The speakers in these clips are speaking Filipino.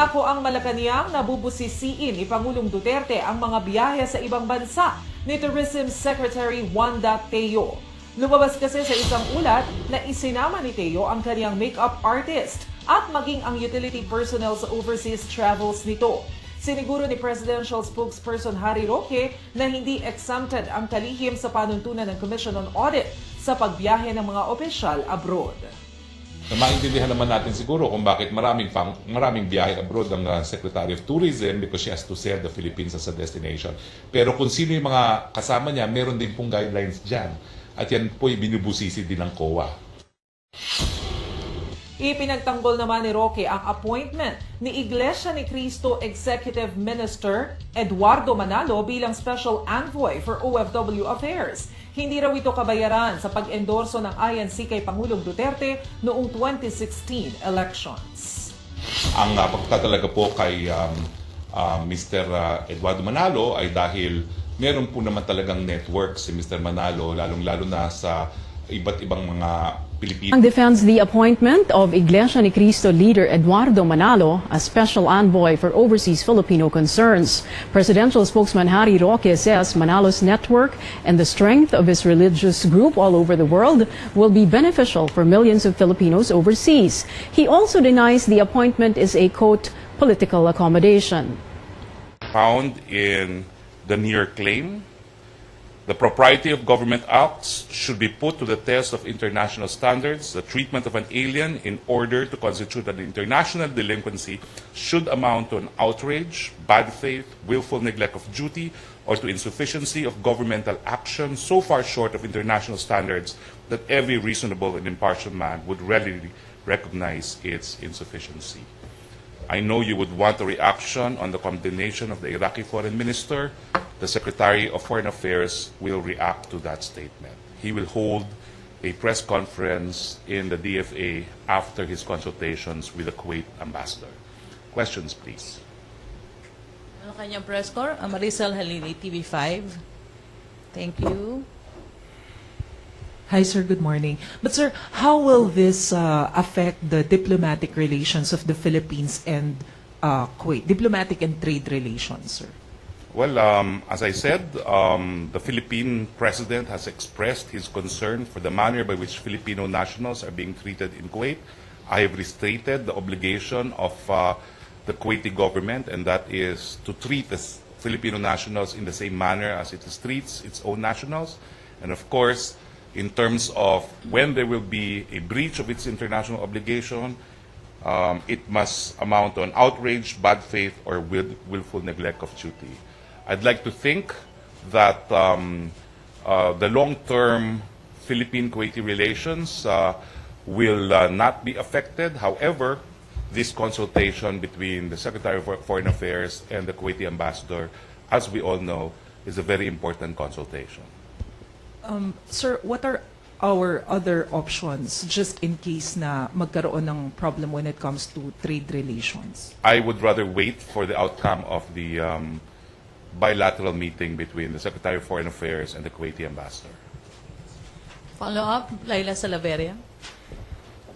Nangako ang Malacanang na bubusisiin ni Pangulong Duterte ang mga biyahe sa ibang bansa ni Tourism Secretary Wanda Teo. Lumabas kasi sa isang ulat na isinama ni Teo ang kanyang makeup artist at maging ang utility personnel sa overseas travels nito. Siniguro ni Presidential Spokesperson Harry Roque na hindi exempted ang kalihim sa panuntunan ng Commission on Audit sa pagbiyahe ng mga opisyal abroad. Maintindihan naman natin siguro kung bakit maraming biyahe abroad ang Secretary of Tourism because she has to sell the Philippines as a destination. Pero kung sino yung mga kasama niya, meron din pong guidelines dyan. At yan po'y binubusisi din ng COA. Ipinagtanggol naman ni Roque ang appointment ni Iglesia ni Cristo Executive Minister Eduardo Manalo bilang Special Envoy for OFW Affairs. Hindi raw ito kabayaran sa pag-endorso ng INC kay Pangulong Duterte noong 2016 elections. Ang pagtatalaga po kay Mr. Eduardo Manalo ay dahil meron po naman talagang network si Mr. Manalo, lalong-lalo na sa iba't ibang mga Pilipino. Ang defends the appointment of Iglesia ni Cristo leader Eduardo Manalo as special envoy for overseas Filipino concerns. Presidential spokesman Harry Roque says Manalo's network and the strength of his religious group all over the world will be beneficial for millions of Filipinos overseas. He also denies the appointment is a, quote, political accommodation. Found in the near claim, the propriety of government acts should be put to the test of international standards. The treatment of an alien in order to constitute an international delinquency should amount to an outrage, bad faith, willful neglect of duty, or to insufficiency of governmental action so far short of international standards that every reasonable and impartial man would readily recognize its insufficiency. I know you would want a reaction on the condemnation of the Iraqi foreign minister. The Secretary of Foreign Affairs will react to that statement. He will hold a press conference in the DFA after his consultations with the Kuwait ambassador. Questions, please. Ano kanyang press corps? Maricel Halili, TV5. Thank you. Hi, sir. Good morning. But, sir, how will this affect the diplomatic relations of the Philippines and Kuwait? Diplomatic and trade relations, sir? Well, as I said, the Philippine president has expressed his concern for the manner by which Filipino nationals are being treated in Kuwait. I have restated the obligation of the Kuwaiti government, and that is to treat the Filipino nationals in the same manner as it treats its own nationals. And of course, in terms of when there will be a breach of its international obligation, it must amount to an outrage, bad faith, or willful neglect of duty. I'd like to think that the long-term Philippine-Kuwaiti relations will not be affected. However, this consultation between the Secretary of Foreign Affairs and the Kuwaiti ambassador, as we all know, is a very important consultation. Sir, what are our other options just in case na magkaroon ng problem when it comes to trade relations? I would rather wait for the outcome of the bilateral meeting between the Secretary of Foreign Affairs and the Kuwaiti ambassador. Follow-up, Laila Salaveria.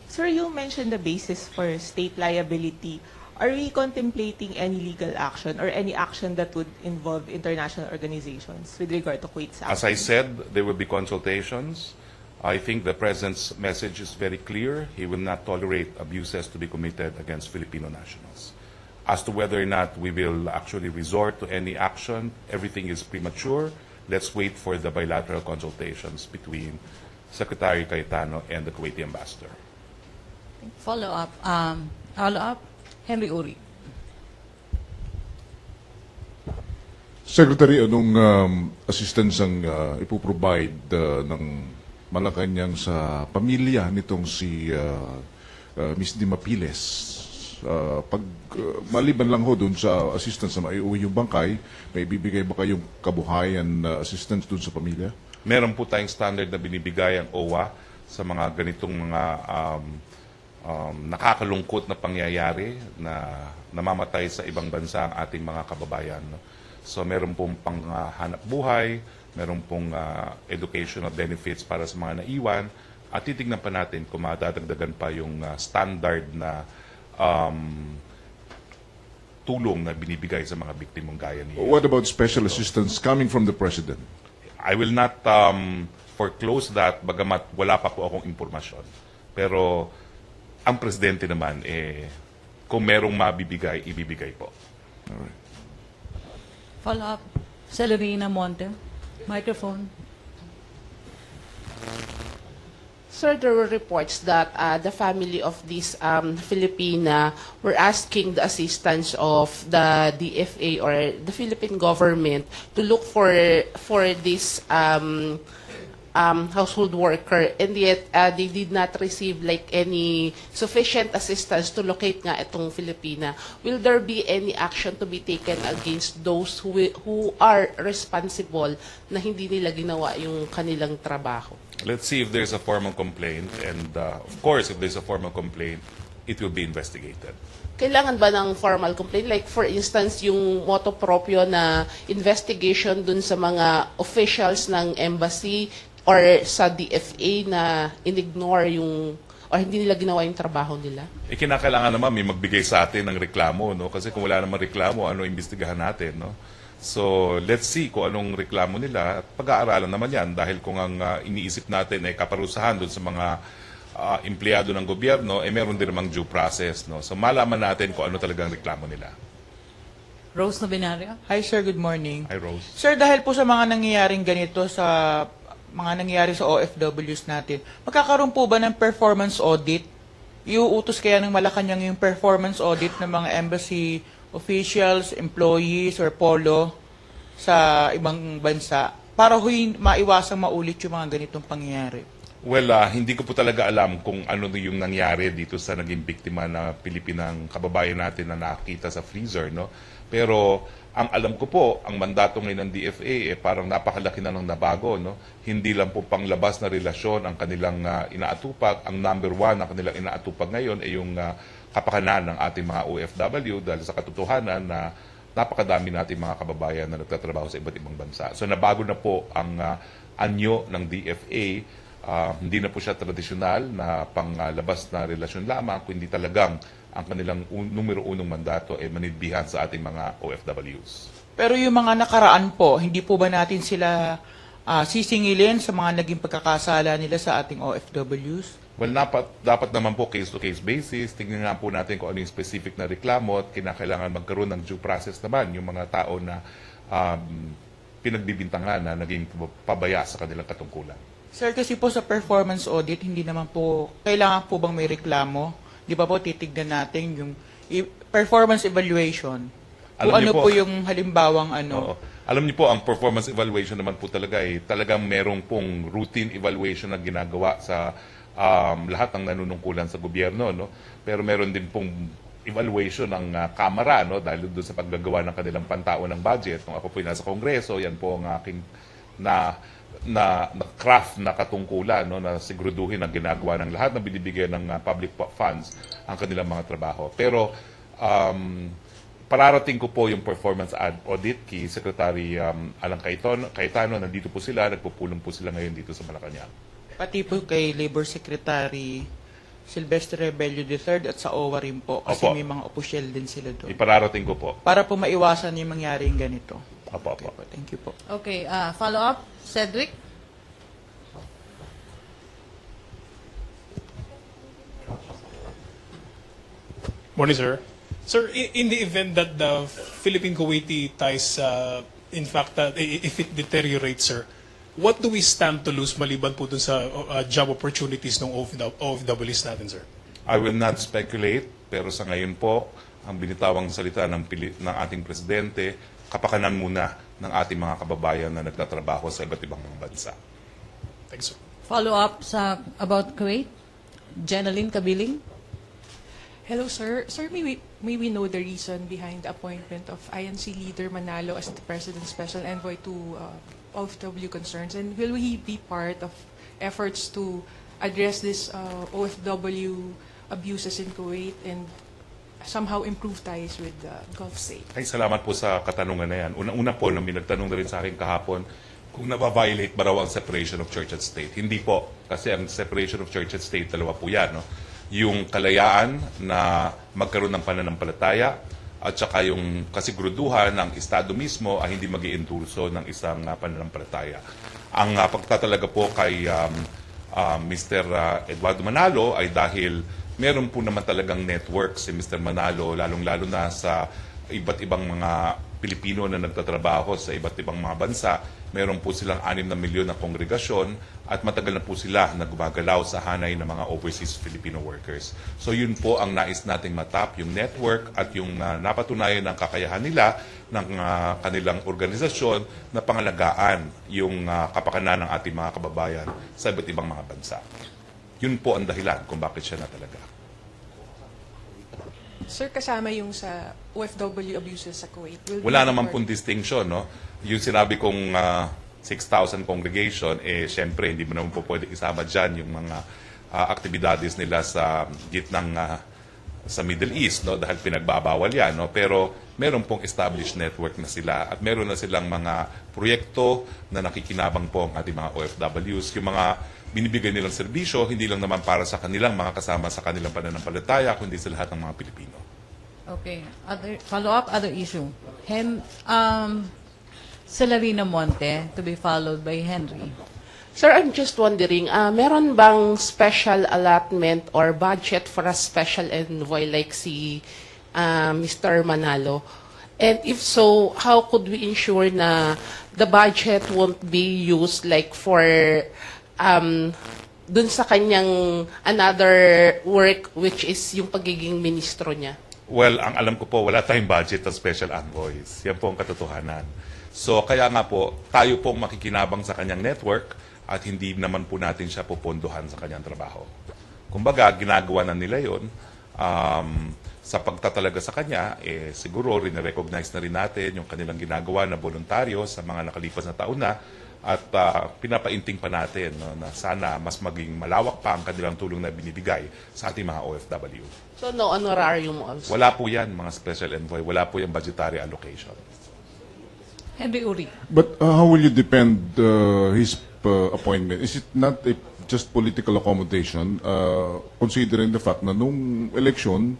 Sir, you mentioned the basis for state liability. Are we contemplating any legal action or any action that would involve international organizations with regard to Kuwait's actions? As I said, there will be consultations. I think the President's message is very clear. He will not tolerate abuses to be committed against Filipino nationals. As to whether or not we will actually resort to any action, everything is premature. Let's wait for the bilateral consultations between Secretary Cayetano and the Kuwaiti ambassador. Follow-up, Henry Uri. Secretary, anong assistance ang ipoprovide ng Malacanang sa pamilya nitong si Miss Dimapiles? Maliban lang ho doon sa assistance na maiuwi yung bangkay, may bibigay ba kayong kabuhayan assistance doon sa pamilya? Meron po tayong standard na binibigay ang OWA sa mga ganitong mga nakakalungkot na pangyayari na namamatay sa ibang bansa ang ating mga kababayan. So meron pong panghanap buhay, meron pong educational benefits para sa mga naiwan, at titignan pa natin kung madadagdagan pa yung standard na tulong na binibigay sa mga biktimong gaya niya. What about special assistance coming from the President? I will not foreclose that, bagamat wala pa po akong impormasyon. Pero ang presidente naman, kung merong mabibigay, ibibigay po. Alright. Follow-up. Celerina Monte. Microphone. Sir, there were reports that the family of this Filipina were asking the assistance of the DFA or the Philippine government to look for this household worker, and yet they did not receive like any sufficient assistance to locate nga itong Filipina. Will there be any action to be taken against those who are responsible na hindi nila ginawa yung kanilang trabaho? Let's see if there's a formal complaint, and of course, if there's a formal complaint, it will be investigated. Kailangan ba ng formal complaint? Like for instance, yung motu proprio na investigation dun sa mga officials ng embassy or sa DFA na in-ignore yung or hindi nila ginawa yung trabaho nila? Kinakailangan naman may magbigay sa atin ng reklamo, no? Kasi kung wala namang reklamo, ano imbestigahan natin, no? So, let's see kung anong reklamo nila. Pag-aaralan naman yan dahil kung ang iniisip natin ay kaparusahan doon sa mga empleyado ng gobyerno, meron din namang due process, no? So, malaman natin kung ano talagang reklamo nila. Rose Novenario. Hi sir, good morning. Hi, Rose. Sir, dahil po sa mga nangyayaring ganito sa mga nangyayari sa OFWs natin, magkakaroon po ba ng performance audit? Iuutos kaya ng Malacanang yung performance audit ng mga embassy officials, employees, or polo sa ibang bansa para maiwasang maulit yung mga ganitong pangyayari? Well, hindi ko po talaga alam kung ano yung nangyari dito sa naging biktima na Pilipinang kababayan natin na nakita sa freezer, no? Pero ang alam ko po, ang mandato ngayon ng DFA, parang napakalaki na ng nabago, no? Hindi lang po panglabas na relasyon ang kanilang inaatupag. Ang number one na kanilang inaatupag ngayon ay yung kapakanan ng ating mga OFW dahil sa katotohanan na napakadami nating mga kababayan na nagtatrabaho sa iba't ibang bansa. So nabago na po ang anyo ng DFA. Hindi na po siya tradisyonal na panglabas na relasyon lamang, kundi talagang ang kanilang numero unong mandato ay manilbihan sa ating mga OFWs. Pero yung mga nakaraan po, hindi po ba natin sila sisingilin sa mga naging pagkakasala nila sa ating OFWs? Well, dapat naman po case-to-case basis. Tingnan nga po natin kung ano yung specific na reklamo at kinakailangan magkaroon ng due process naman yung mga tao na pinagbibintangan na naging pabaya sa kanilang katungkulan. Sir, kasi po sa performance audit, hindi naman po, kailangan po bang may reklamo? Di ba po titignan natin yung performance evaluation? Kung ano po yung halimbawang ano? Oo. Alam niyo po, ang performance evaluation naman po talaga talagang merong pong routine evaluation na ginagawa sa lahat ng nanunungkulan sa gobyerno, no? Pero meron din pong evaluation ng Kamara, no? Dahil doon sa paggagawa ng kanilang pantao ng budget. Nung ako po nasa Kongreso, yan po ang aking na craft na katungkulan, no? Na siguraduhin ang ginagawa ng lahat na binibigyan ng public funds ang kanilang mga trabaho. Pero pararating ko po yung performance audit kay Secretary Alang Cayetano. Nandito po sila, nagpupulong po sila ngayon dito sa Malacanang. Pati po kay Labor Secretary Silvestre Rebello III at sa OWA rin po kasi Opo. may mga opisyal din sila doon. Ipararating ko po. Para po maiwasan yung mangyaring ganito. Opo. Thank you po. Okay, follow-up. Cedric. Morning, sir. Sir, in the event that the Philippine-Kuwaiti ties, in fact, if it deteriorates, sir, what do we stand to lose maliban po dun sa job opportunities ng OFWs natin, sir? I will not speculate, pero sa ngayon po, ang binitawang salita ng ating presidente, kapakanan muna ng ating mga kababayan na nagtatrabaho sa iba't ibang mga bansa. Thanks, sir. Follow-up about Kuwait. Jeneline Kabiling. Hello, sir. Sir, may we know the reason behind the appointment of INC leader Manalo as the President's Special Envoy to OFW concerns, and will he be part of efforts to address this OFW abuses in Kuwait and somehow improve ties with the Gulf state? Ay, salamat po sa katanungan na yan. Una po, nung nagtanong na rin sa akin kahapon, kung nababiolate ba raw ang separation of church and state. Hindi po. Kasi ang separation of church and state, dalawa po yan. No? Yung kalayaan na magkaroon ng pananampalataya at saka yung kasiguruduhan ng Estado mismo ay hindi mag-iendurso ng isang pananampalataya. Ang pagtatalaga po kay Mr. Eduardo Manalo ay dahil meron po naman talagang network si Mr. Manalo, lalong-lalo na sa iba't ibang mga Pilipino na nagtatrabaho sa iba't ibang mga bansa. Meron po silang 6 na milyon na kongregasyon at matagal na po sila na gumagalaw sa hanay ng mga overseas Filipino workers. So yun po ang nais nating matap, yung network at yung napatunayan ng kakayahan nila ng kanilang organisasyon na pangalagaan yung kapakanan ng ating mga kababayan sa iba't ibang mga bansa. Yun po ang dahilan kung bakit siya na talaga. Sir, kasama yung sa OFW abuses sa Kuwait. Wala naman pong distinction, no? Yung sinabi kong 6,000 congregation, syempre, hindi mo naman po pwede isama dyan yung mga aktibidades nila sa gitnang sa Middle East, no? Dahil pinagbabawal yan, no? Pero meron pong established network na sila at meron na silang mga proyekto na nakikinabang po ang ating mga OFWs. Yung mga binibigay nilang serbisyo, hindi lang naman para sa kanilang mga kasama sa kanilang pananampalataya, kundi sa lahat ng mga Pilipino. Okay. Follow-up, other issue. Celerino Monte to be followed by Henry. Sir, I'm just wondering, meron bang special allotment or budget for a special envoy like si Mr. Manalo? And if so, how could we ensure na the budget won't be used like for dun sa kanyang another work which is yung pagiging ministro niya? Well, ang alam ko po, wala tayong budget ng special envoys. Yan po ang katotohanan. So, kaya nga po, tayo pong makikinabang sa kanyang network at hindi naman po natin siya pupondohan sa kanyang trabaho. Kumbaga, ginagawa na nila yun. Sa pagtatalaga sa kanya, siguro rin-recognize na rin natin yung kanilang ginagawa na voluntaryo sa mga nakalipas na taon na at pinapainting pa natin, no, na sana mas maging malawak pa ang kanilang tulong na binibigay sa ating mga OFW. So no honorarium also? Wala po yan, mga special envoy. Wala po yung budgetary allocation. Henry Uri. But how will you defend his appointment? Is it not just political accommodation, considering the fact na nung election,